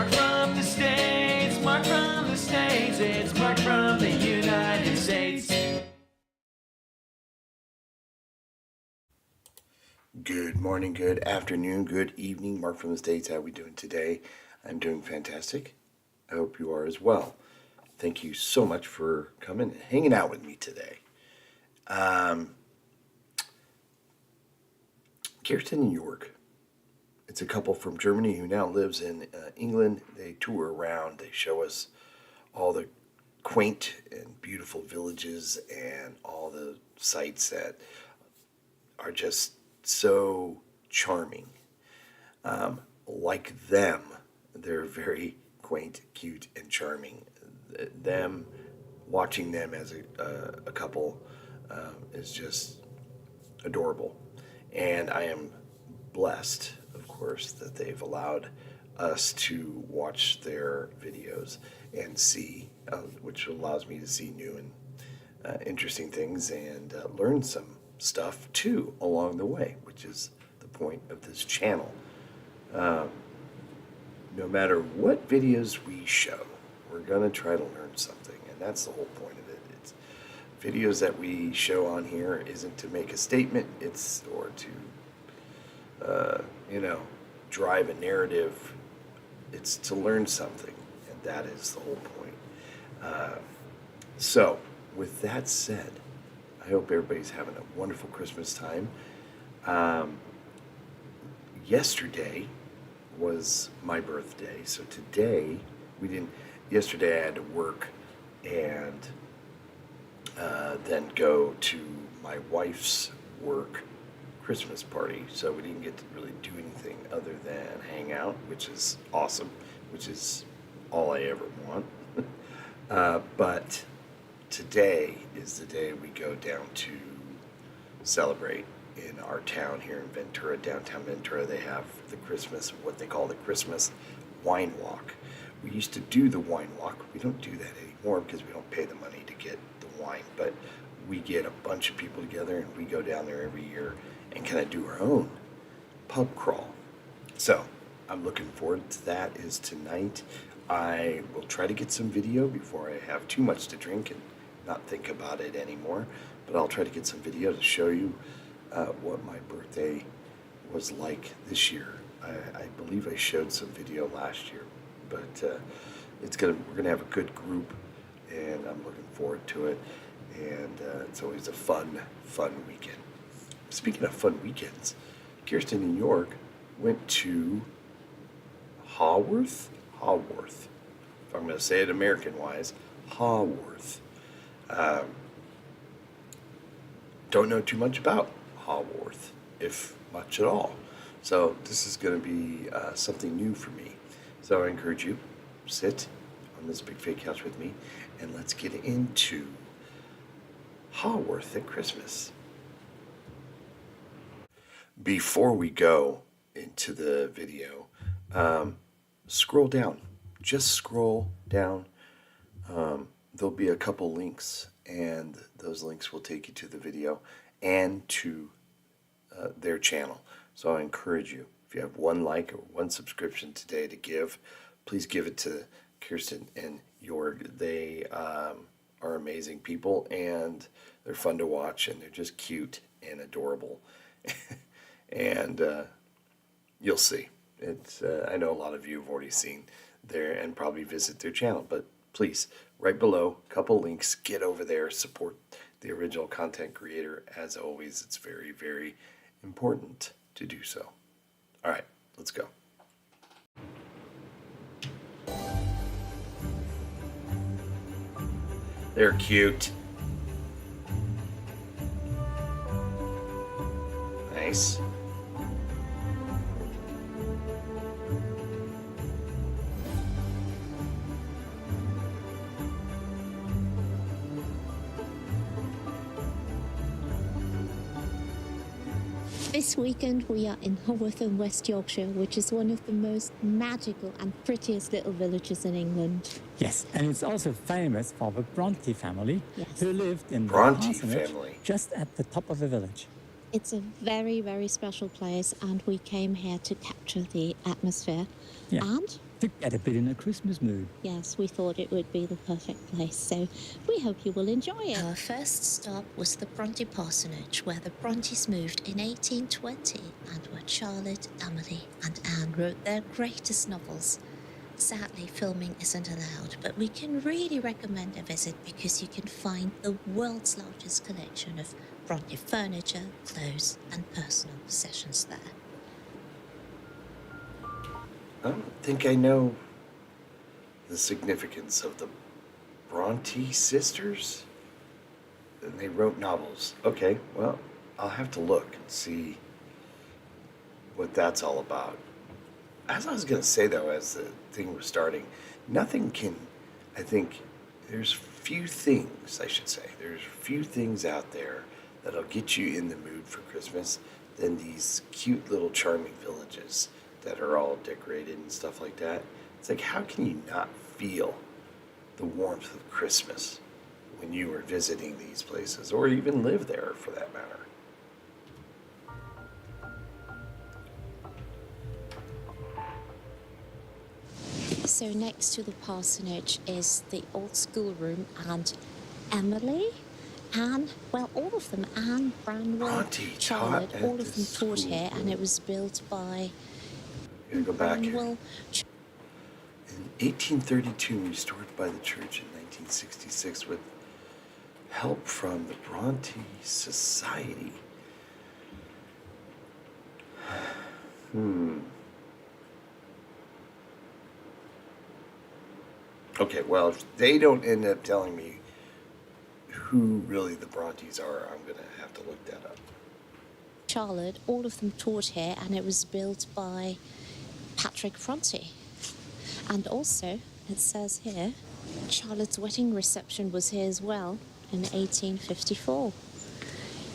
Mark from the States, Mark from the States, it's Mark from the United States. Good morning, good afternoon, good evening. Mark from the States. How are we doing today? I'm doing fantastic. I hope you are as well. Thank you so much for coming and hanging out with me today. Kirsten and Joerg. It's a couple from Germany who now lives in England. They tour around. They show us all the quaint and beautiful villages and all the sights that are just so charming. Like them, they're very quaint, cute, and charming. Watching them as a couple is just adorable. And I am blessed, of course, that they've allowed us to watch their videos and see, which allows me to see new and interesting things and learn some stuff too along the way, which is the point of this channel. No matter what videos we show, we're going to try to learn something, and that's the whole point of it. It's videos that we show on here isn't to make a statement, it's or to drive a narrative. It's to learn something, and that is the whole point. So with that said, I hope everybody's having a wonderful Christmas time. Yesterday was my birthday, so today yesterday I had to work and then go to my wife's work Christmas party, so we didn't get to really do anything other than hang out, which is awesome, which is all I ever want. But today is the day we go down to celebrate in our town here in Ventura, downtown Ventura. They have what they call the Christmas wine walk. We used to do the wine walk. We don't do that anymore because we don't pay the money to get the wine, but we get a bunch of people together and we go down there every year and kind of do our own pub crawl. So I'm looking forward to that. Is tonight. I will try to get some video before I have too much to drink and not think about it anymore, but I'll try to get some video to show you what my birthday was like this year. I believe I showed some video last year, but we're gonna have a good group, and I'm looking forward to it. And it's always a fun weekend. Speaking of fun weekends, Kirsten and Joerg went to HAWORTH. If I'm going to say it American-wise, HAWORTH. Don't know too much about HAWORTH, if much at all. So this is going to be something new for me. So I encourage you, sit on this big fake couch with me, and let's get into HAWORTH at Christmas. Before we go into the video, scroll down. Just scroll down. There'll be a couple links, and those links will take you to the video and to their channel. So I encourage you, if you have one like or one subscription today to give, please give it to Kirsten and Joerg. They are amazing people, and they're fun to watch, and they're just cute and adorable. And you'll see. I know a lot of you have already seen there and probably visit their channel, but please, right below, a couple links, get over there, support the original content creator. As always, it's very, very important to do so. All right, let's go. They're cute. Nice. This weekend we are in HAWORTH in West Yorkshire, which is one of the most magical and prettiest little villages in England. Yes, and it's also famous for the Bronte family, Yes. who lived in the Bronte parsonage family. just at the top of the village. It's a very, very special place, and we came here to capture the atmosphere Yeah. and to get a bit in a Christmas mood. Yes, we thought it would be the perfect place, so we hope you will enjoy it. Our first stop was the Bronte parsonage, where the Brontes moved in 1820 and where Charlotte, Emily and Anne wrote their greatest novels. Sadly, filming isn't allowed, but we can really recommend a visit because you can find the world's largest collection of Bronte furniture, clothes and personal possessions there. I don't think I know the significance of the Bronte sisters. And they wrote novels. Okay, well, I'll have to look and see what that's all about. As I was going to say, though, as the thing was starting, I think there's few things out there that'll get you in the mood for Christmas than these cute little charming villages that are all decorated and stuff like that. It's like, how can you not feel the warmth of Christmas when you are visiting these places, or even live there for that matter? So next to the parsonage is the old schoolroom, and Emily, Anne, well, all of them, Anne, Branwell, Bronte Charlotte, taught at all of them this taught here, and school. it was built by Gotta go back. Branwell. In 1832, restored by the church in 1966 with help from the Bronte Society. Okay, well, if they don't end up telling me who really the Brontes are, I'm going to have to look that up. Charlotte, all of them taught here, and it was built by Patrick Bronte. And also, it says here, Charlotte's wedding reception was here as well in 1854.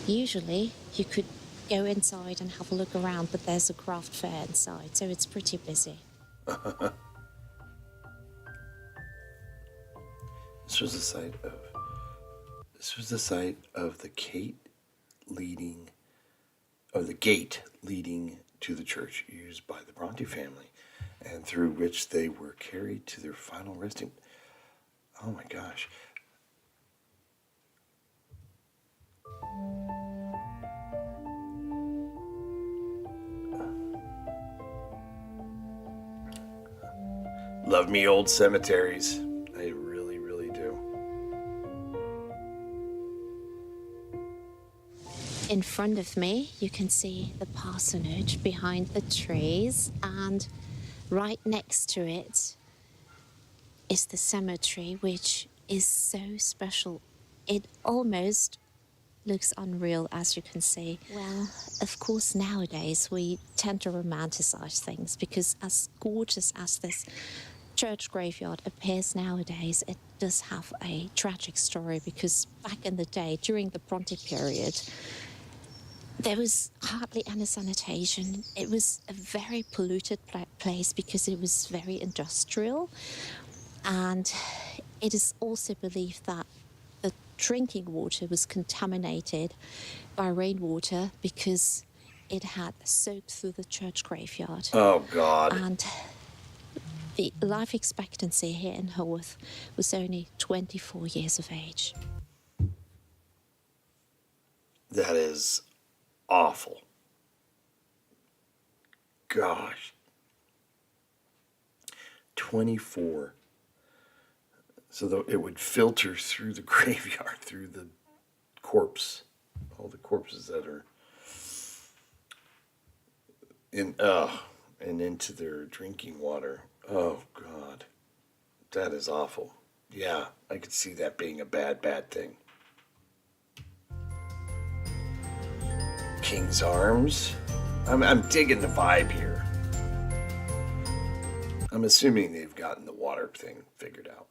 Usually, you could go inside and have a look around, but there's a craft fair inside, so it's pretty busy. This was the site of the gate leading to the church used by the Bronte family, and through which they were carried to their final resting. Oh my gosh. Love me old cemeteries. I really, really do. In front of me, you can see the parsonage behind the trees, and right next to it is the cemetery, which is so special. It almost looks unreal, as you can see. Well, of course, nowadays we tend to romanticize things, because as gorgeous as this church graveyard appears nowadays, it does have a tragic story, because back in the day, during the Bronte period, there was hardly any sanitation. It was a very polluted place because it was very industrial. And it is also believed that the drinking water was contaminated by rainwater because it had soaked through the church graveyard. Oh, God. And the life expectancy here in Haworth was only 24 years of age. That is awful. Gosh. 24. So it would filter through the graveyard, through the corpse, all the corpses that are and into their drinking water. Oh, God. That is awful. Yeah, I could see that being a bad, bad thing. King's Arms. I'm digging the vibe here. I'm assuming they've gotten the water thing figured out.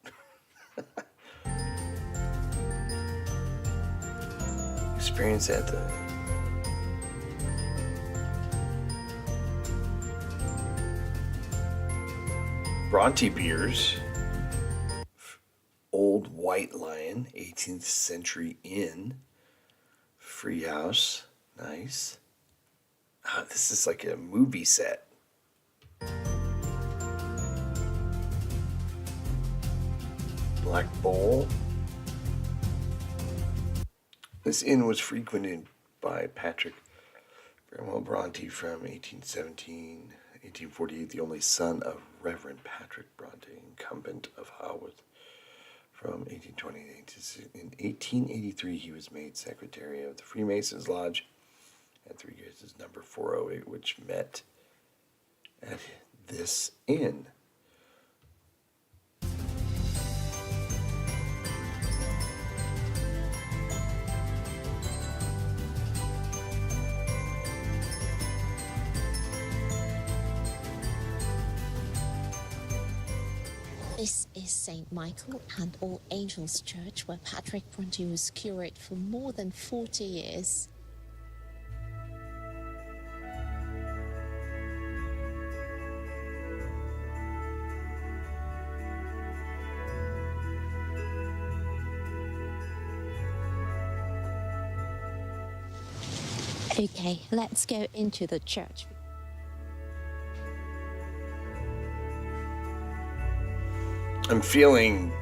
Experience at the Bronte beers. Old White Lion, 18th century inn. Free house. Nice. This is like a movie set. Black Bowl. This inn was frequented by Patrick Bramwell Bronte from 1817, 1848, the only son of Reverend Patrick Bronte, incumbent of Haworth, from 1828 to in 1883. He was made secretary of the Freemasons Lodge at 3 years as number 408, which met at this inn. This is St. Michael and All Angels Church, where Patrick Bronte was curate for more than 40 years. Okay, let's go into the church. I'm feeling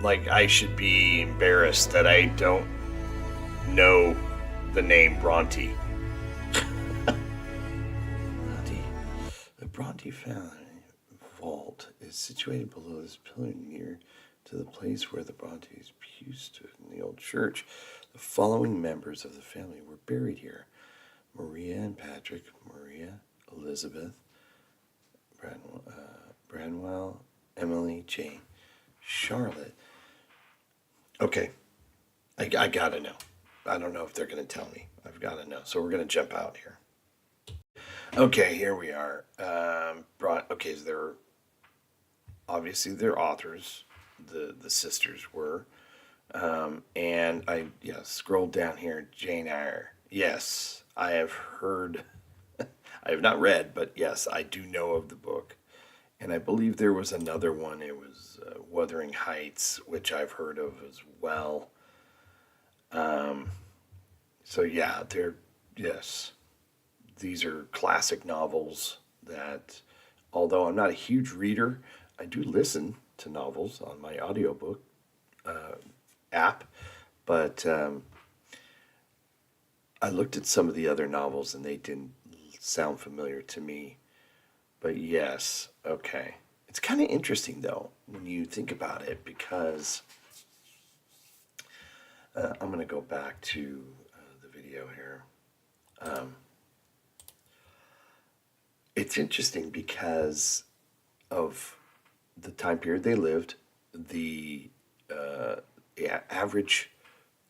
like I should be embarrassed that I don't know the name Bronte. The Bronte family vault is situated below this pillar near to the place where the Bronte's pew stood in the old church. The following members of the family were buried here: Maria and Patrick, Maria, Elizabeth, Branwell, Emily, Jane, Charlotte. Okay, I gotta know. I don't know if they're gonna tell me. I've gotta know. So we're gonna jump out here. Okay, here we are. Okay, so they're obviously they're authors. The sisters were, and I scrolled down here. Jane Eyre. Yes, I have heard. I have not read, but yes, I do know of the book. And I believe there was another one. It was Wuthering Heights, which I've heard of as well. So yeah, these are classic novels that, although I'm not a huge reader, I do listen to novels on my audiobook app. But I looked at some of the other novels and they didn't sound familiar to me. But yes, okay. It's kind of interesting, though, when you think about it, because I'm going to go back to the video here. It's interesting because of the time period they lived, the average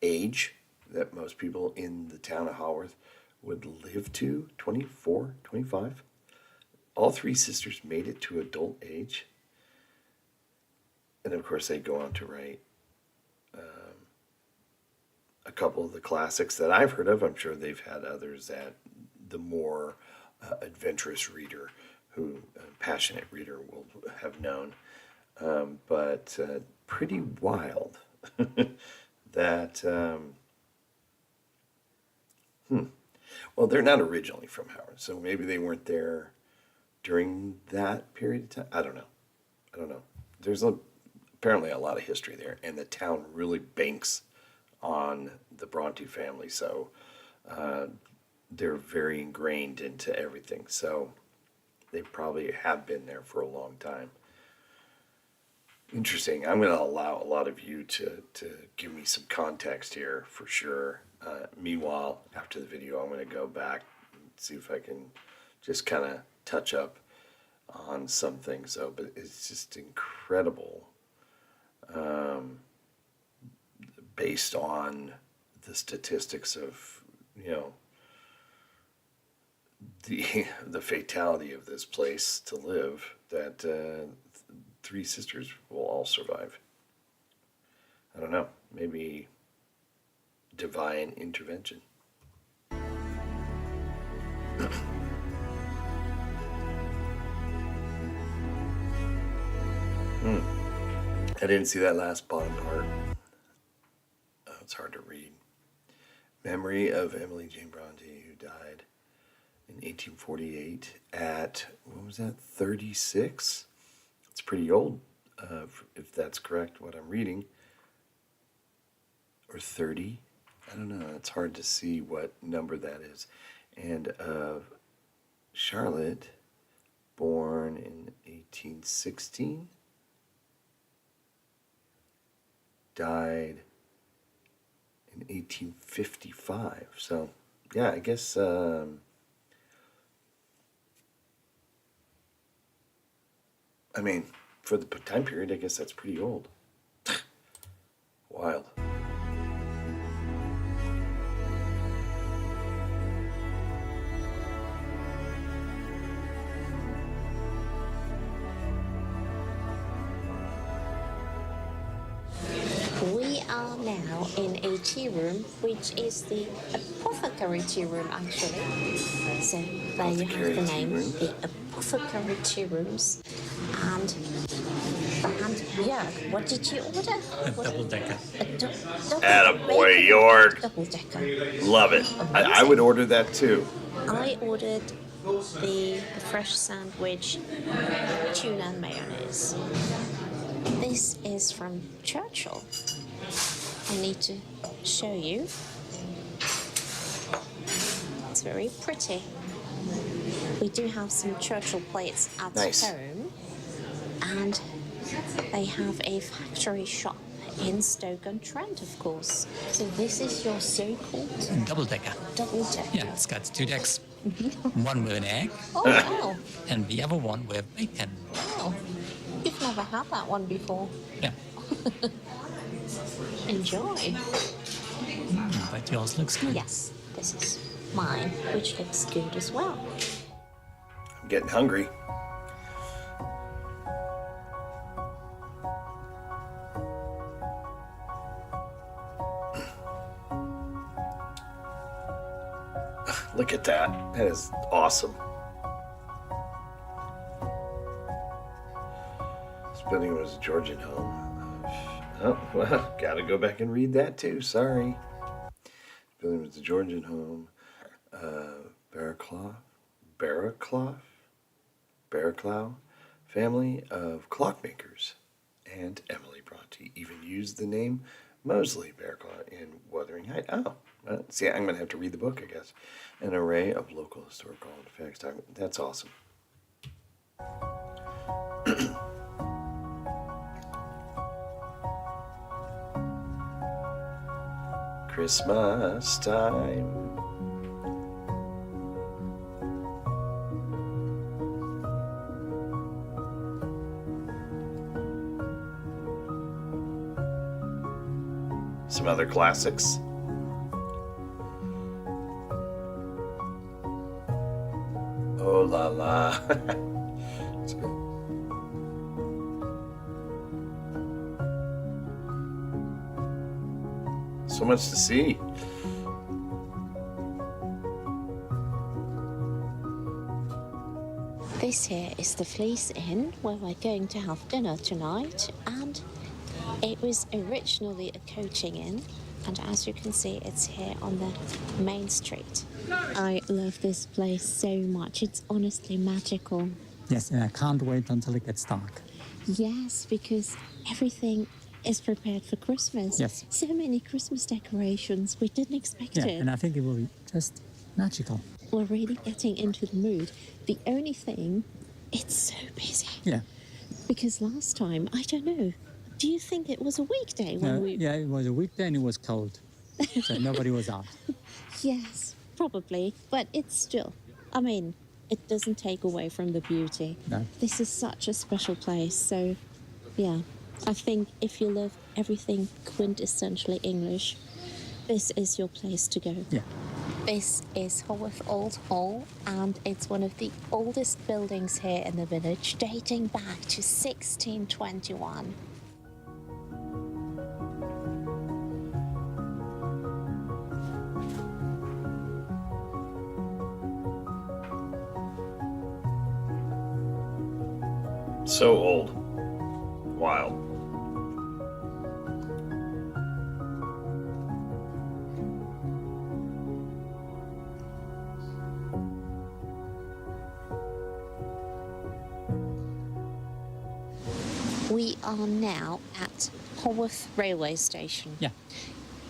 age that most people in the town of Haworth would live to, 24, 25. All three sisters made it to adult age. And of course, they go on to write a couple of the classics that I've heard of. I'm sure they've had others that the more adventurous reader, passionate reader will have known. But pretty wild that, well, they're not originally from Howard, so maybe they weren't there during that period of time. I don't know. There's apparently a lot of history there, and the town really banks on the Bronte family, so they're very ingrained into everything. So they probably have been there for a long time. Interesting. I'm going to allow a lot of you to give me some context here for sure. Meanwhile, after the video, I'm going to go back and see if I can just kind of touch up on some things. So, but it's just incredible, based on the statistics of the fatality of this place to live, that three sisters will all survive. I don't know, maybe divine intervention. I didn't see that last bottom part. Oh, it's hard to read. Memory of Emily Jane Bronte, who died in 1848 at, what was that, 36? It's pretty old if that's correct, what I'm reading. Or 30. I don't know. It's hard to see what number that is. And Charlotte, born in 1816, died in 1855. So, yeah, I guess I mean, for the time period, I guess that's pretty old. Wild. We are now in a tea room, which is the apothecary tea room, actually. So there you have the name, the apothecary tea rooms. And Joerg, what did you order? A double-decker. Attaboy, Joerg. Double-decker. Love it. I would order that too. I ordered the fresh sandwich, tuna and mayonnaise. This is from Churchill. I need to show you. It's very pretty. We do have some Churchill plates at home, and they have a factory shop in Stoke-on-Trent, of course. So this is your so-called Double-decker. double-decker. Yeah, it's got 2 decks. One with an egg, Oh, wow. and the other one with bacon. Wow. You've never had that one before. Yeah, Enjoy. but yours looks good. Yes, this is mine, which looks good as well. I'm getting hungry. Look at that. That is awesome. This building was a Georgian home. Oh, well, gotta go back and read that too. Sorry. This building was a Georgian home. Barraclough family of clockmakers. And Emily Bronte even used the name Moseley Barraclough in Wuthering Heights. Oh, see, I'm going to have to read the book, I guess. An array of local historical artifacts. That's awesome. Christmas time. Some other classics. Oh la la. That's good. So much to see. This here is the Fleece Inn, where we're going to have dinner tonight, and it was originally a coaching inn, and as you can see, it's here on the main street. I love this place so much. It's honestly magical. Yes, and I can't wait until it gets dark. Yes, because everything is prepared for Christmas. Yes. So many Christmas decorations. We didn't expect Yeah, it. and I think it will be just magical. We're really getting into the mood. The only thing, it's so busy. Yeah. Because last time, I don't know, do you think it was a weekday when we... Yeah, it was a weekday and it was cold. So nobody was out. Yes, probably. But it's still, I mean, it doesn't take away from the beauty. No. This is such a special place. So, yeah, I think if you love everything quintessentially English, this is your place to go. Yeah. This is Haworth Old Hall, and it's one of the oldest buildings here in the village, dating back to 1621. So old. Wild. We are now at HAWORTH railway station. Yeah.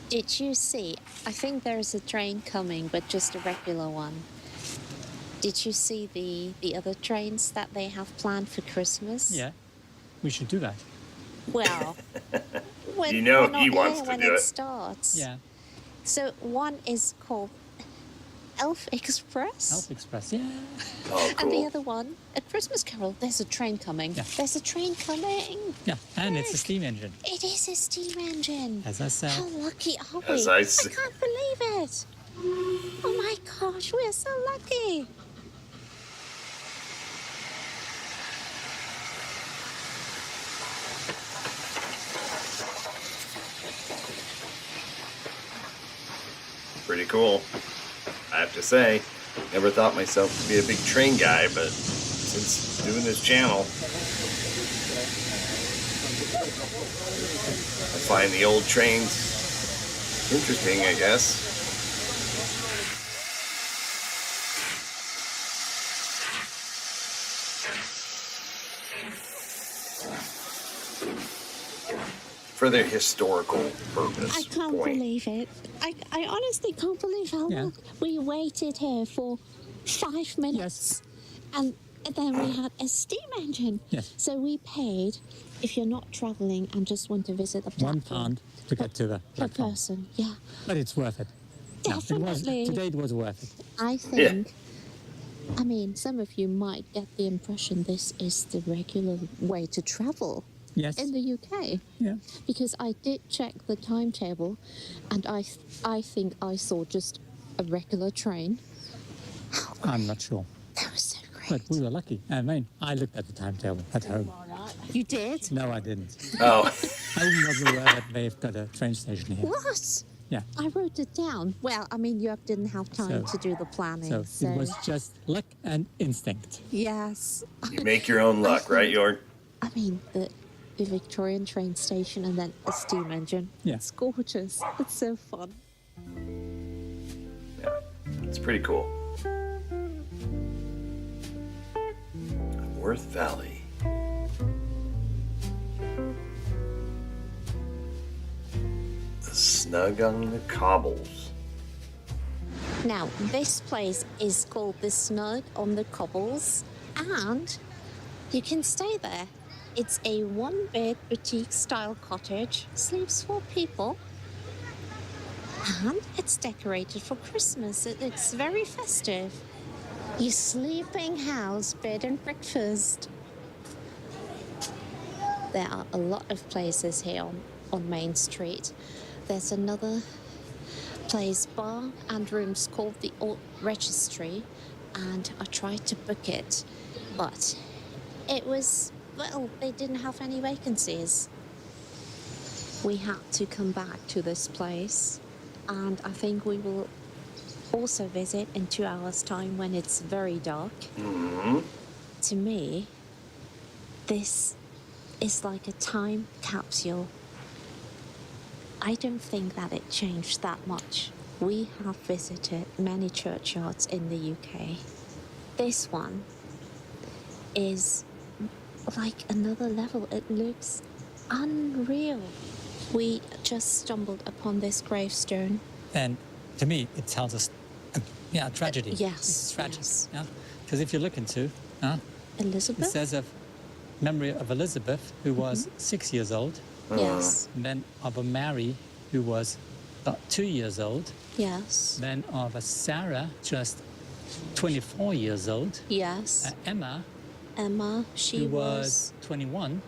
Did you see? I think there is a train coming, but just a regular one. Did you see the other trains that they have planned for Christmas? Yeah. We should do that. Well, You know we're not he wants here to when do it it. starts. Yeah. So one is called Elf Express. Elf Express. Yeah. Oh, And the cool. other one, A Christmas Carol. There's a train coming. Yeah. There's a train coming. Yeah. And it's a steam engine, It is a steam engine. as I said. How lucky are we? As I said. can't believe it. Oh my gosh, we're so lucky. Pretty cool. I have to say, never thought myself to be a big train guy, but since doing this channel, I find the old trains interesting, I guess. For their historical purpose. I can't point. believe it. I honestly can't believe how Yeah. long we waited here for 5 minutes. And then we had a steam engine. Yes. So we paid, if you're not traveling and just want to visit the platform, £1 to get to the per platform. person. Yeah. But it's worth it. No, Definitely. today it was worth it. I think, I mean, some of you might get the impression this is the regular way to travel Yes. in the UK. Yeah. Because I did check the timetable and I think I saw just a regular train. I'm not sure. That was so great. But we were lucky. I mean, I looked at the timetable at home. You did? No, I didn't. Oh, I wasn't aware that they've got a train station here. What? Yeah. I wrote it down. Well, I mean, you didn't have time So- to do the planning. So it was just luck and instinct. Yes. you make your own luck, right, Joerg? I mean, the Victorian train station and then a steam engine. Yeah. It's gorgeous. It's so fun. Yeah, it's pretty cool. Worth Valley. The Snug on the Cobbles. Now, this place is called the Snug on the Cobbles, and you can stay there. It's a one-bed boutique-style cottage, sleeps 4 people, and it's decorated for Christmas. It looks very festive. Your sleeping house, bed and breakfast. There are a lot of places here on Main Street. There's another place, bar and rooms called the Old Registry, and I tried to book it, but it was, well, they didn't have any vacancies. We had to come back to this place, and I think we will also visit in 2 hours' time when it's very dark. To me, this is like a time capsule. I don't think that it changed that much. We have visited many churchyards in the UK. This one is like another level. It looks unreal. We just stumbled upon this gravestone. And to me, it tells us, a tragedy. Yes, It's tragic. yes. Yeah? Because if you look into, it Elizabeth? says of memory of Elizabeth, who was 6 years old, Yes, then of a Mary, who was about 2 years old, yes, then of a Sarah, just 24 years old, yes. Emma, Emma, she who was, was 21, and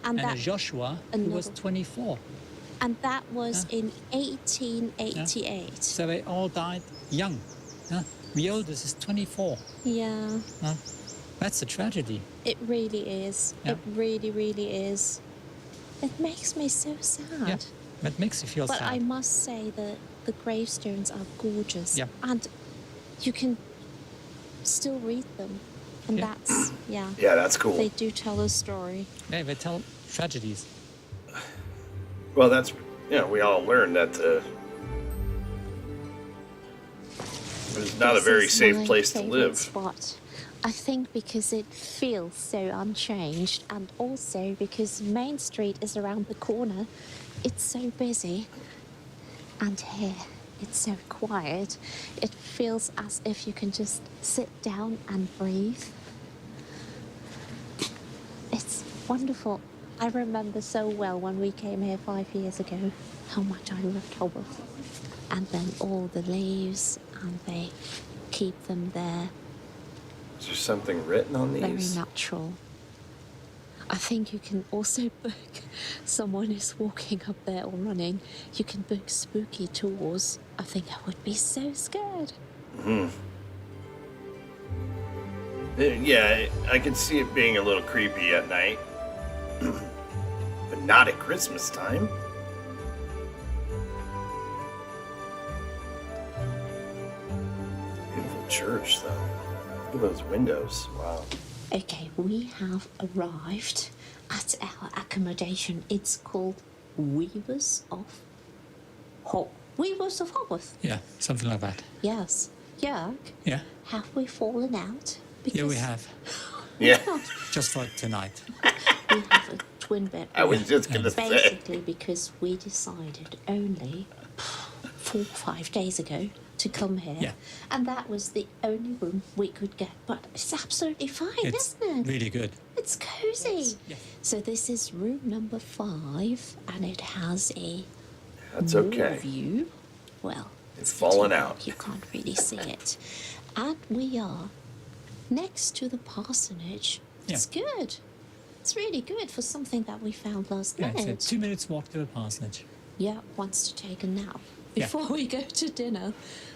and that, a Joshua, who was another- 24. and that was in 1888. So they all died young. Yeah? The oldest is 24. Yeah, Yeah? That's a tragedy. it really is. Yeah. It really, really is. It makes me so sad. Yeah, that makes you feel But sad. I must say that the gravestones are gorgeous. Yeah. And you can still read them. And Yeah. that's, yeah. Yeah, that's cool. They do tell a story. Yeah, they tell tragedies. Well, that's, we all learned that it was not a This very is safe my place to favorite live. Spot. I think because it feels so unchanged, and also because Main Street is around the corner. It's so busy. And here, it's so quiet. It feels as if you can just sit down and breathe. It's wonderful. I remember so well when we came here 5 years ago, how much I loved HAWORTH. And then all the leaves, and they keep them there. Is there something written on Very these? natural. I think you can also book, someone is walking up there or running, you can book spooky tours. I think I would be so scared. Yeah, I can see it being a little creepy at night. But not at Christmas time. Beautiful church, though. Look at those windows. Wow. Okay, we have arrived at our accommodation. It's called Weavers of HAWORTH. Yeah, something like that. Yes. Joerg, Yeah. have we fallen out? Yeah, we have. Yeah, Just for tonight. We have a twin bedroom. I was just gonna say. Basically because we decided only 4 or 5 days ago to come here. Yeah. And that was the only room we could get. But it's absolutely fine, It's isn't it? really good. It's cozy. Yeah. So this is room number 5, and it has a That's moor okay. view. Well, It's fallen too out. dark, you can't really see it. And we are next to the parsonage. Yeah. It's good. It's really good for something that we found last Yeah, night. it's a 2 minutes walk to the parsonage. Yeah, wants to take a nap Yeah. before we go to dinner.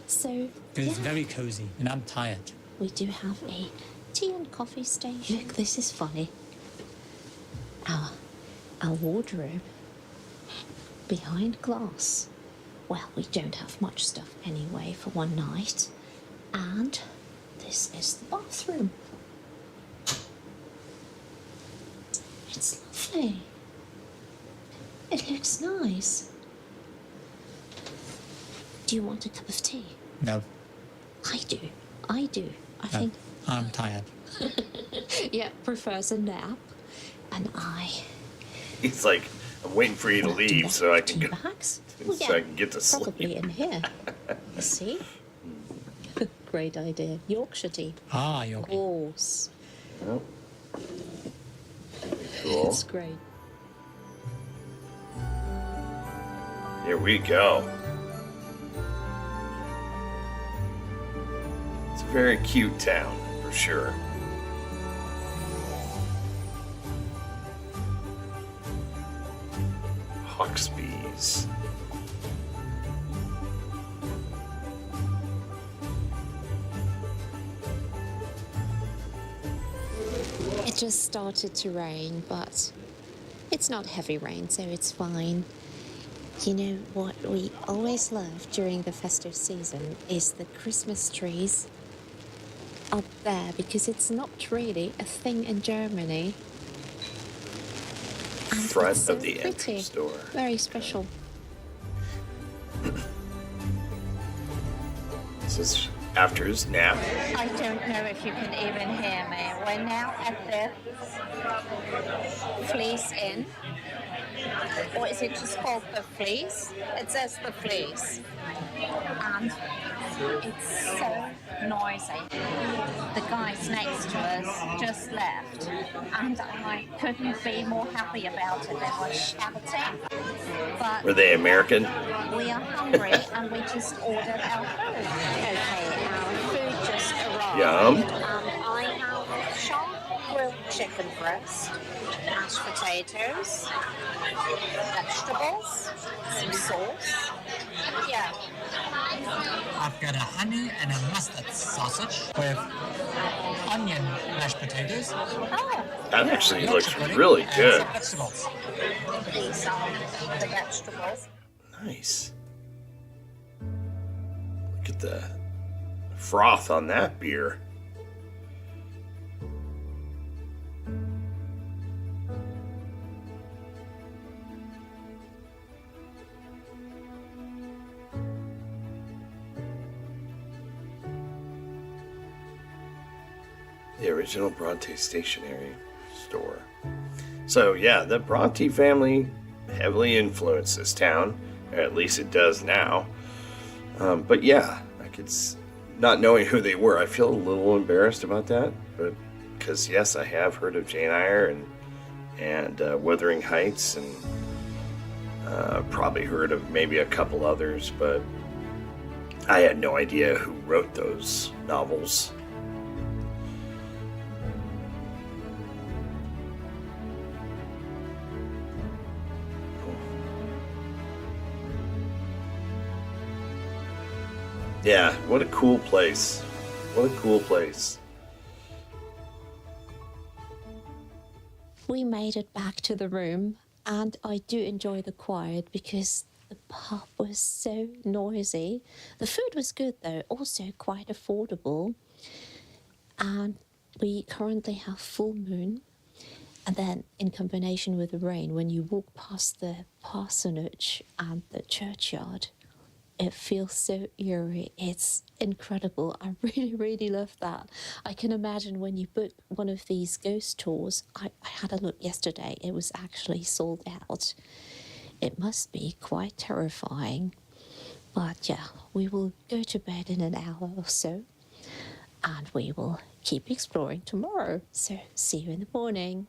So, It's yeah, very cozy, and I'm tired. we do have a tea and coffee station. Look, this is funny. Our wardrobe behind glass. Well, we don't have much stuff anyway for one night. And this is the bathroom. It's lovely. It looks nice. Do you want a cup of tea? No, I do. I no, think, I'm tired. yeah, prefers a nap. And I He's like, I'm waiting for you to leave so I can tea get bags. so I can get to sleep. Probably in here. You see? Great idea. Yorkshire tea. Ah, Of you're okay. course. Oh. Cool. It's great. Here we go. It's a very cute town, for sure. Hawksbees. It just started to rain, but it's not heavy rain, so it's fine. You know what we always love during the festive season is the Christmas trees up there, because it's not really a thing in Germany. And Front it's so of the pretty. entrance door. Very special. This is after his nap. I don't know if you can even hear me. We're now at the Fleece Inn. Or is it just called the Fleece? It says the Fleece. And it's so noisy. The guys next to us just left. And I couldn't be more happy about it. They were shouting. But Were they American? we are hungry and we just ordered our food. Okay, our food just arrived. Yum. I have sharp grilled chicken breast, mashed potatoes, vegetables, some sauce. Yeah. I've got a honey and a mustard sausage with onion mashed potatoes. Oh, That actually milk looks pudding, really and good. some vegetables. these are the vegetables. Nice. Look at the froth on that beer. original Bronte stationery store. So yeah, the Bronte family heavily influenced this town, or at least it does now. But yeah, not knowing who they were, I feel a little embarrassed about that. But because yes, I have heard of Jane Eyre and Wuthering Heights, and probably heard of maybe a couple others, but I had no idea who wrote those novels. Yeah, what a cool place. What a cool place. We made it back to the room, and I do enjoy the quiet because the pub was so noisy. The food was good though, also quite affordable. And we currently have full moon. And then in combination with the rain, when you walk past the parsonage and the churchyard, it feels so eerie. It's incredible. I really, really love that. I can imagine when you book one of these ghost tours, I had a look yesterday, it was actually sold out. It must be quite terrifying. But yeah, we will go to bed in an hour or so, and we will keep exploring tomorrow. So see you in the morning.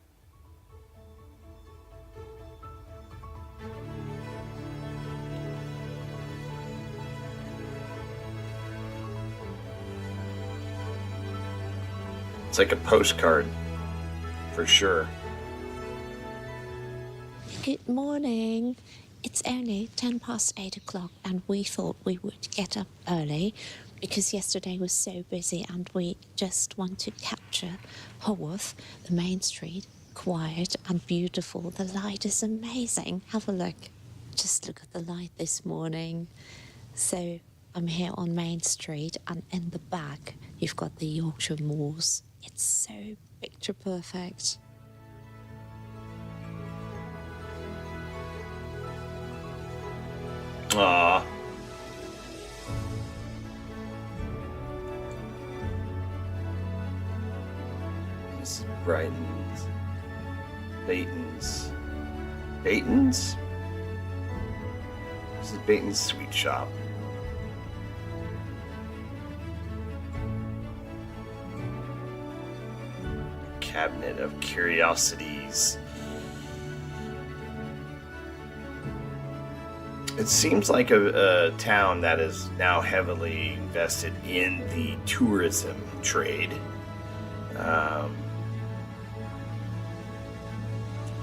It's like a postcard, for sure. Good morning. It's only 8:10, and we thought we would get up early because yesterday was so busy, and we just want to capture Haworth, the main street, quiet and beautiful. The light is amazing. Have a look. Just look at the light this morning. So I'm here on Main Street, and in the back you've got the Yorkshire Moors. It's so picture perfect. Aww. This is Brighton's. Baton's. Baton's? This is Baton's Sweet Shop. Cabinet of Curiosities. It seems like a town that is now heavily invested in the tourism trade,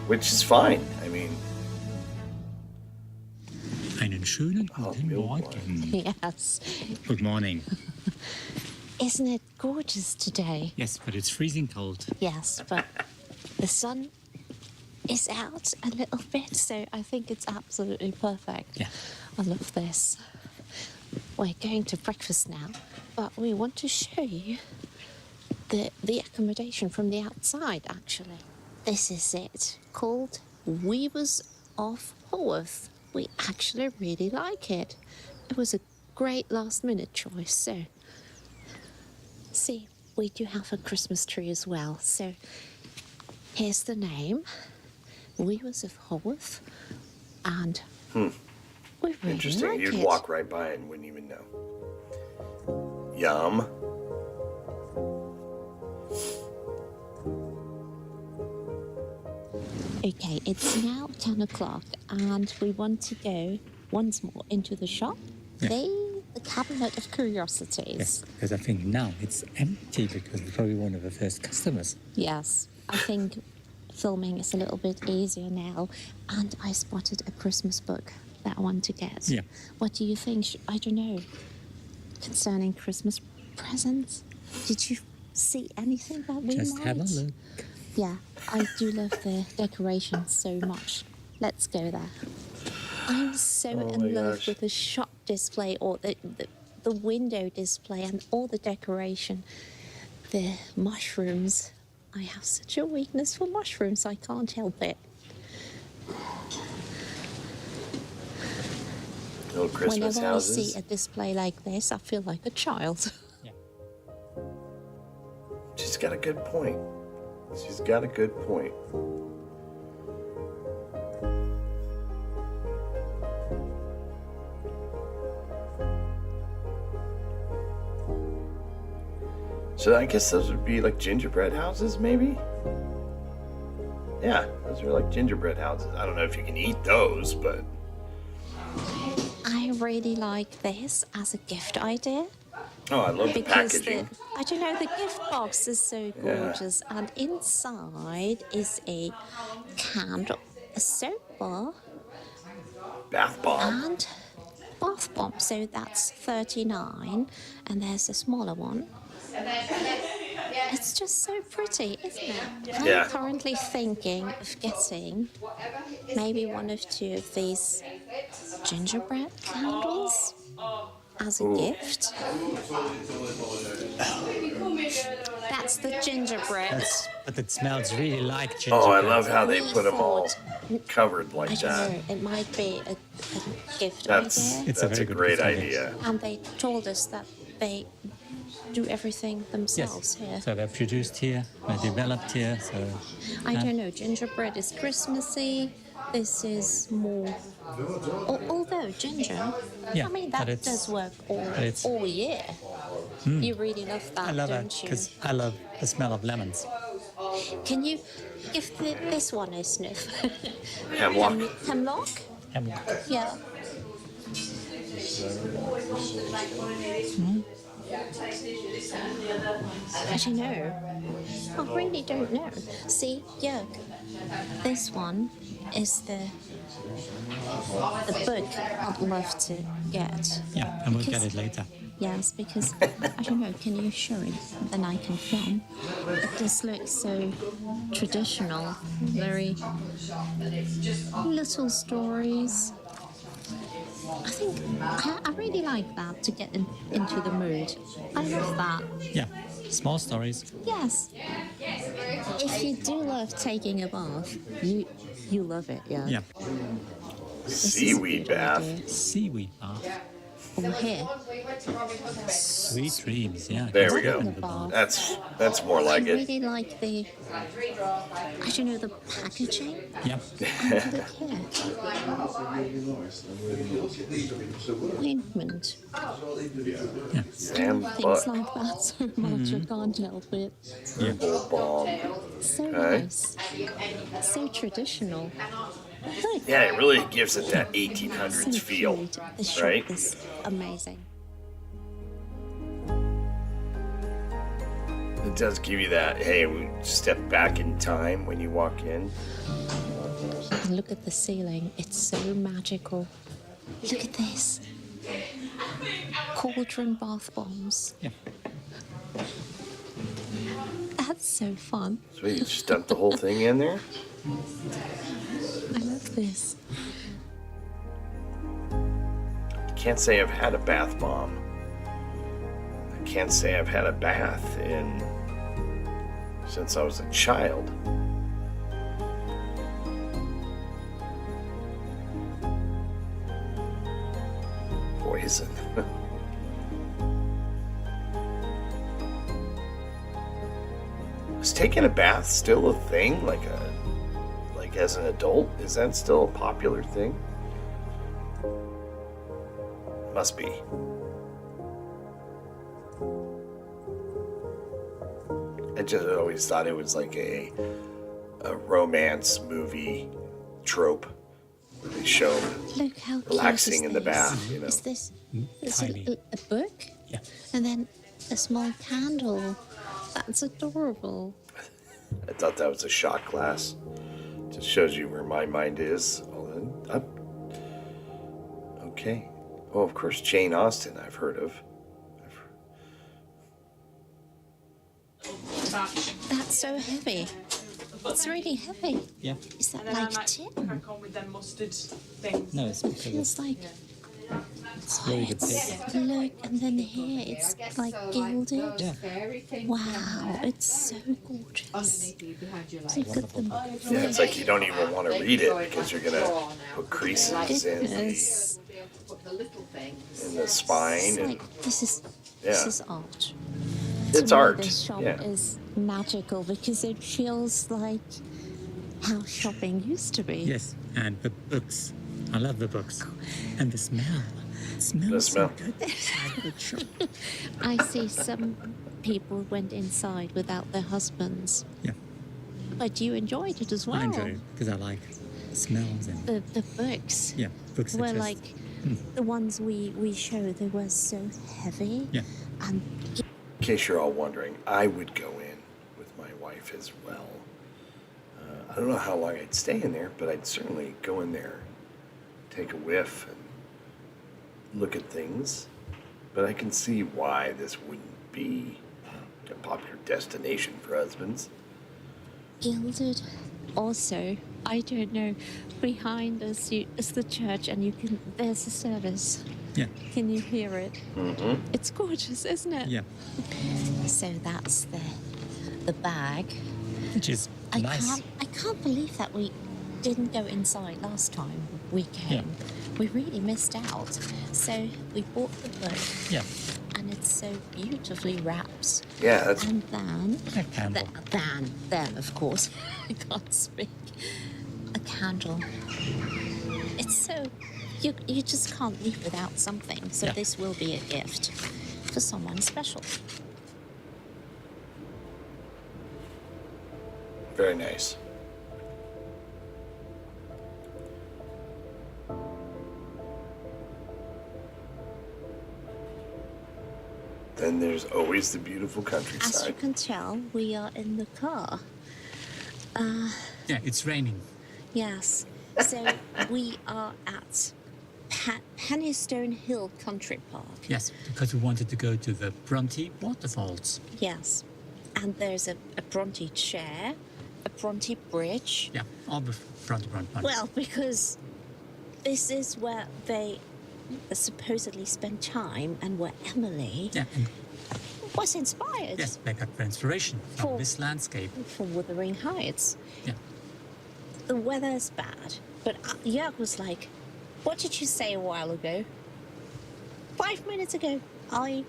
which is fine. I mean, Einen schönen guten Morgen. Yes. Good morning. Isn't it gorgeous today? Yes, but it's freezing cold. Yes, but the sun is out a little bit, so I think it's absolutely perfect. Yeah. I love this. We're going to breakfast now, but we want to show you the accommodation from the outside, actually. This is it, called Weavers of Haworth. We actually really like it. It was a great last-minute choice, so... See, we do have a Christmas tree as well, so here's the name. Weavers of Haworth, and we really interesting. like You'd it. walk right by it and wouldn't even know. Yum. Okay, it's now 10 o'clock, and we want to go once more into the shop. Yeah. The Cabinet of Curiosities. Yes, because I think now it's empty because we're probably one of the first customers. Yes, I think filming is a little bit easier now, and I spotted a Christmas book that I want to get. Yeah. What do you think? I don't know. Concerning Christmas presents, did you see anything that we Just might? have a look. Yeah, I do love the decorations so much. Let's go there. I'm so Oh my in love gosh. with the shop display, or the window display, and all the decoration. The mushrooms. I have such a weakness for mushrooms, I can't help it. Little Christmas Whenever houses. I see a display like this, I feel like a child. Yeah. Just got a good point. She's got a good point. So I guess those would be like gingerbread houses, maybe? Yeah, those are like gingerbread houses. I don't know if you can eat those, but... I really like this as a gift idea. Oh, I love the Because packaging. I don't know, the gift box is so gorgeous, and inside is a candle, a soap bar, Bath bomb. and bath bomb. So that's 39, and there's a smaller one. It's just so pretty, isn't it? Yeah. I'm currently thinking of getting maybe one of two of these gingerbread candles as a gift. That's the gingerbread. But it smells really like Oh, gingerbread. I love how they We put them all thought- covered I like don't that. know, it might be a gift That's idea. It's a that's very a good great gift idea. idea. And they told us that they do everything themselves Yes. here. So they're produced here, they're developed here. So I don't know, gingerbread is Christmassy. This is more. Although ginger, Yeah, I mean, but that it's- does work it's- all year. You really love that, I love don't that you? because I love the smell of lemons. Can you give this one a sniff? Hemlock. Hemlock? Hemlock. Yeah. I don't know. I really don't know. See, Joerg, this one is the book I'd love to get. Yeah, and we'll get Because- it later. Yes, because I don't know. Can you show it? Then I can film. It just looks so traditional. Very little stories. I think I really like that to get into the mood. I love that. Yeah, small stories. Yes. If you do love taking a bath, you love it, yeah. Yeah, This is a Seaweed good bath. idea. seaweed bath. Over here. Sweet dreams. Yeah. There we That's go. in the bath. That's more like I it. really like the, I don't know, the packaging. Yeah. And look here. Ointment. Sam Things Buck. like that so much, I can't help it. Herbal balm. So Okay. nice. So traditional. Look. Yeah, it really gives it that So 1800s feel, cute. The shop right? is amazing. It does give you that, hey, we step back in time when you walk in. And look at the ceiling. It's so magical. Look at this. Cauldron bath bombs. Yeah. That's so fun. Sweet, you just dump the whole thing in there. I love this. Can't say I've had a bath bomb. I can't say I've had a bath since I was a child. Poison. Is taking a bath still a thing? Like as an adult? Is that still a popular thing? Must be. I just always thought it was like a romance movie trope where they show Look how cute relaxing is in the this? bath, you know. Is this Tiny. a book? Yeah. And then a small candle. That's adorable. I thought that was a shot glass. Just shows you where my mind is. Well, then, up. Okay. Oh, of course, Jane Austen I've heard of. That's so heavy. It's really heavy. Yeah. Is that And then like I might tin? crack on with them mustard things. No, it's It because feels like. it's very good taste. Look, and then here it's like gilded. Yeah. Wow, it's so gorgeous. Look at them. Yeah, it's like you don't even want to read it because you're going to put creases in Goodness. the spine. It's And like, this Yeah. is art. It's to me, art, this shop yeah. is magical because it feels like how shopping used to be. Yes, and the books. I love the books. And the smell. It smells The so smell. good. It's a good shop. I see some people went inside without their husbands, Yeah, but you enjoyed it as well. I enjoy it because I like smells and The books yeah, books are were just like the ones we showed. They were so heavy, yeah. and In case you're all wondering, I would go in with my wife as well. I don't know how long I'd stay in there, but I'd certainly go in there, take a whiff, and look at things. But I can see why this wouldn't be a popular destination for husbands. gilded. Also, I don't know. Behind us is the church, and you can. There's a service. Yeah, Can you hear it? Mm-hmm. It's gorgeous, isn't it? yeah, So that's the bag. which is nice. I can't believe that we didn't go inside last time we came. We really missed out. So we bought the book, Yeah, and it's so beautifully wrapped. Yeah, that's And then, a candle. then of course, I can't speak. A candle. It's so you just can't leave without something. So Yeah. this will be a gift for someone special. very nice. Then there's always the beautiful As you countryside. can tell, we are in the car. Yeah, it's raining. Yes. So we are at Pennystone Hill Country Park. Yes, because we wanted to go to the Bronte waterfalls. Yes. And there's a Bronte chair, a Bronte bridge. Yeah, all the Bronte. Well, because this is where they supposedly spent time and where Emily Yeah, and was inspired yes, they got the inspiration from For- this landscape. for Wuthering Heights. Yeah, The weather's bad, but Joerg was like, what did you say a while ago? 5 minutes ago. I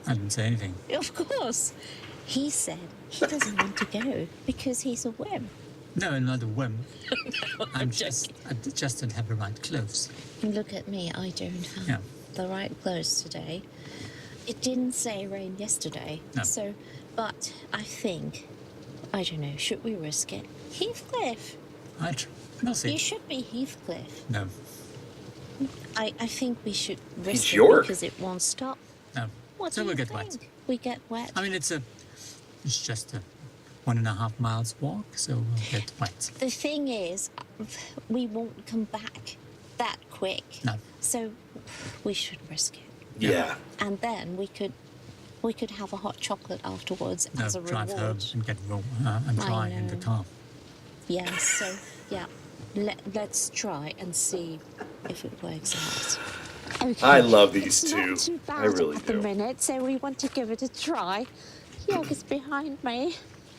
didn't say anything. Of course. He said he doesn't want to go because he's a whim. No, not a whim. I just don't have the right clothes. Look at me, I don't have Yeah. the right clothes today. It didn't say rain yesterday. No. So, but I think, I don't know, should we risk it? Heathcliff. We'll see. You should be Heathcliff. No, I think we should risk He's it Joerg. because it won't stop. no. What So do we'll you get wet. think? We get wet. I mean, it's just a 1.5 miles walk, so we'll get wet. The thing is, we won't come back that quick. No. So we should risk it. Yeah. And then we could have a hot chocolate afterwards No, as a drive reward. home and get and I dry in the know. car. Yeah, so yeah. Let's try and see if it works out. Okay. I love these It's two. not too bad I really at the do. minute, so we want to give it a try. Joerg is behind me.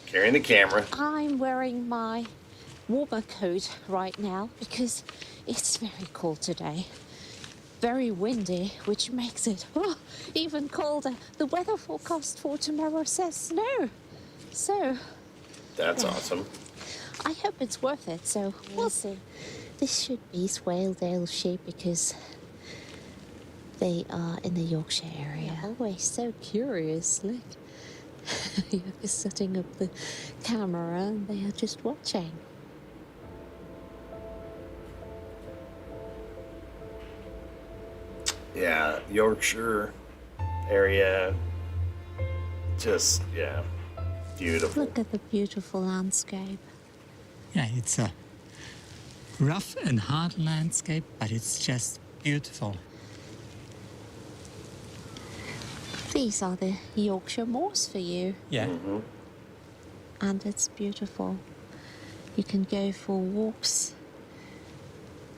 Carrying the camera. I'm wearing my warmer coat right now because it's very cold today. Very windy, which makes it even colder. The weather forecast for tomorrow says snow. So That's awesome. I hope it's worth it, so we'll see. This should be Swaledale sheep because they are in the Yorkshire area. Always so curious, look. You're setting up the camera and they are just watching. Yeah, Yorkshire area. Just, yeah, beautiful. Look at the beautiful landscape. Yeah, it's a rough and hard landscape, but it's just beautiful. These are the Yorkshire moors for you, Yeah, and it's beautiful. You can go for walks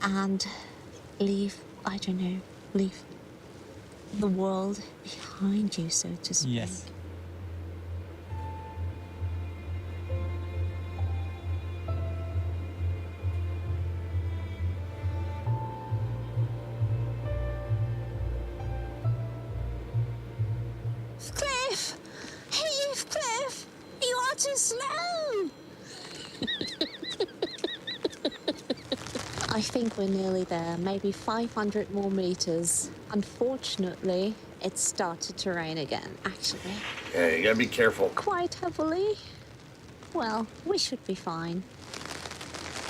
and leave the world behind you, so to speak. yes. Cliff! I think we're nearly there, maybe 500 more meters. Unfortunately, it started to rain again, actually. Yeah, you gotta be careful. Quite heavily. Well, we should be fine.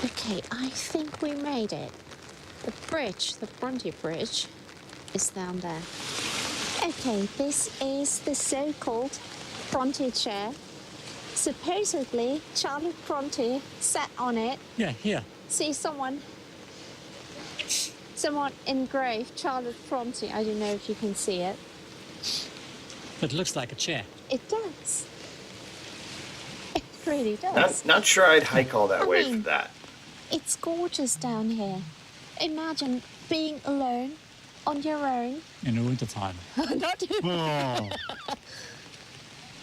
Okay, I think we made it. The bridge, the Bronte Bridge, is down there. Okay, this is the so-called Bronte chair. Supposedly, Charlotte Bronte sat on it. Yeah, here. See, someone engraved Charlotte Bronte. I don't know if you can see it. It looks like a chair. It does. It really does. Not sure I'd hike all that I way mean- for that. It's gorgeous down here. Imagine being alone, on your own. In the wintertime. Not Oh.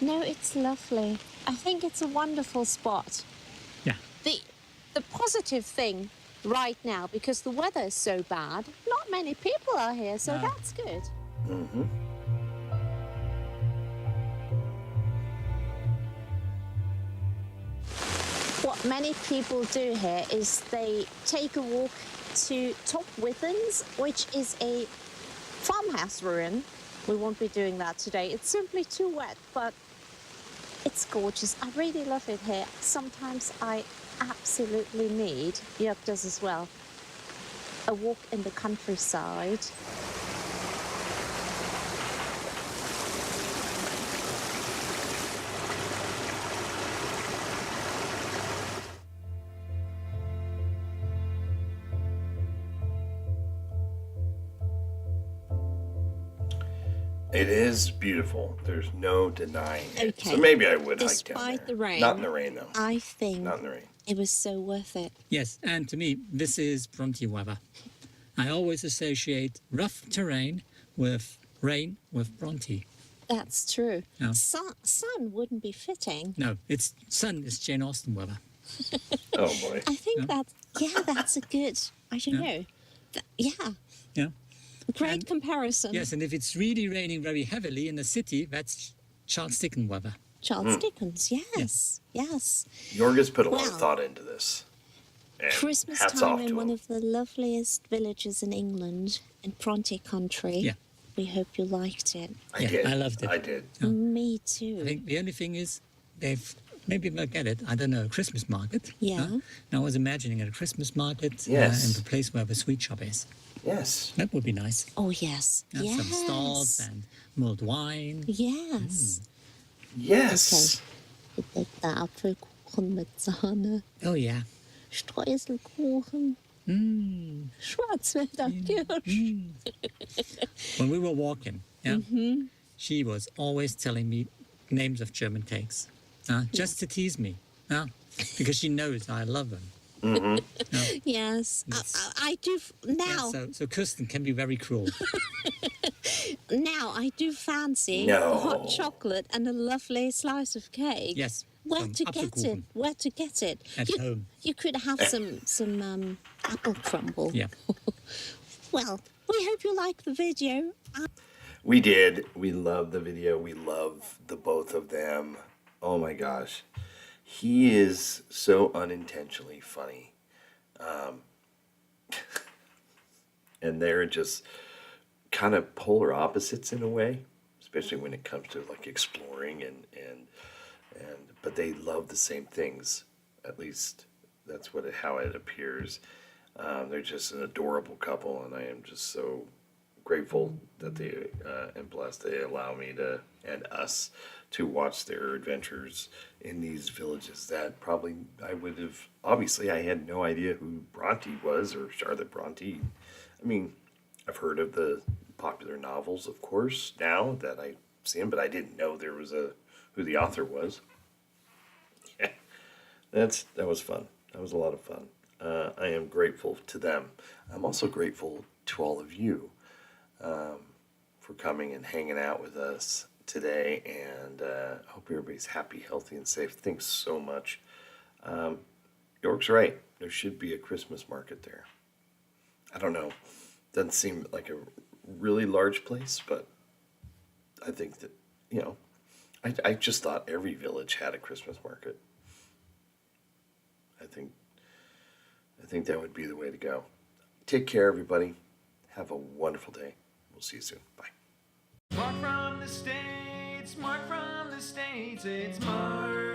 No, it's lovely. I think it's a wonderful spot. Yeah. The positive thing right now, because the weather is so bad, not many people are here, so No. that's good. Mm-hmm. What many people do here is they take a walk to Top Withens, which is a farmhouse ruin. We won't be doing that today. It's simply too wet, but it's gorgeous. I really love it here. Sometimes I absolutely need, Joerg does as well, a walk in the countryside. It is beautiful. There's no denying it. Okay. So maybe I would hike down Despite there. the rain. Not in the rain, though. I think Not in the rain. it was so worth it. Yes, and to me, this is Bronte weather. I always associate rough terrain with rain with Bronte. That's true. Yeah. Sun wouldn't be fitting. No, it's sun is Jane Austen weather. Oh, boy. I think that's a good, I don't Yeah. know. Yeah, Yeah. great And- comparison. Yes, and if it's really raining very heavily in the city, that's Charles Dickens weather. Charles Dickens, yes, yes. Joerg has put a lot of Well, thought into this. And Christmas hats time off in to one him. of the loveliest villages in England, in Bronte country. Yeah. We hope you liked it. I Yeah, did. I loved it. I did. Me too. I think the only thing is they've maybe they'll get it. I don't know, a Christmas market. Yeah. Now I was imagining at a Christmas market Yes. in the place where the sweet shop is. Yes. That would be nice. Oh yes, Yeah, yes, some stalls and mulled wine. yes. Yes. Bedeckter Apfelkuchen mit Sahne, Oh yeah. Streuselkuchen, Schwarzwälder Kirsch. When we were walking, yeah, she was always telling me names of German cakes, just to tease me, because she knows I love them. Yes, Yes. I do now. Yeah, so Kirsten can be very cruel. Now I do fancy No. hot chocolate and a lovely slice of cake. Yes. Where some to get it? Apfelkuchen Where to get it? At home. You could have some apple crumble. Yeah. Well, we hope you like the video. We did. We love the video. We love the both of them. Oh my gosh. He is so unintentionally funny. And they're just kind of polar opposites in a way, especially when it comes to like exploring and but they love the same things. At least that's how it appears. They're just an adorable couple, and I am just so grateful that they and blessed they allow me to and us to watch their adventures in these villages that probably I would have obviously I had no idea who Bronte was or Charlotte Bronte. I mean, I've heard of the popular novels, of course, now that I see them, but I didn't know there was who the author was. Yeah, that was fun. That was a lot of fun. I am grateful to them. I'm also grateful to all of you for coming and hanging out with us today, and I hope everybody's happy, healthy, and safe. Thanks so much. Joerg's right. There should be a Christmas market there. I don't know. Doesn't seem like a really large place, but I think that, I just thought every village had a Christmas market. I think that would be the way to go. Take care, everybody. Have a wonderful day. We'll see you soon. Bye. Mark from the States, Mark from the States, it's Mark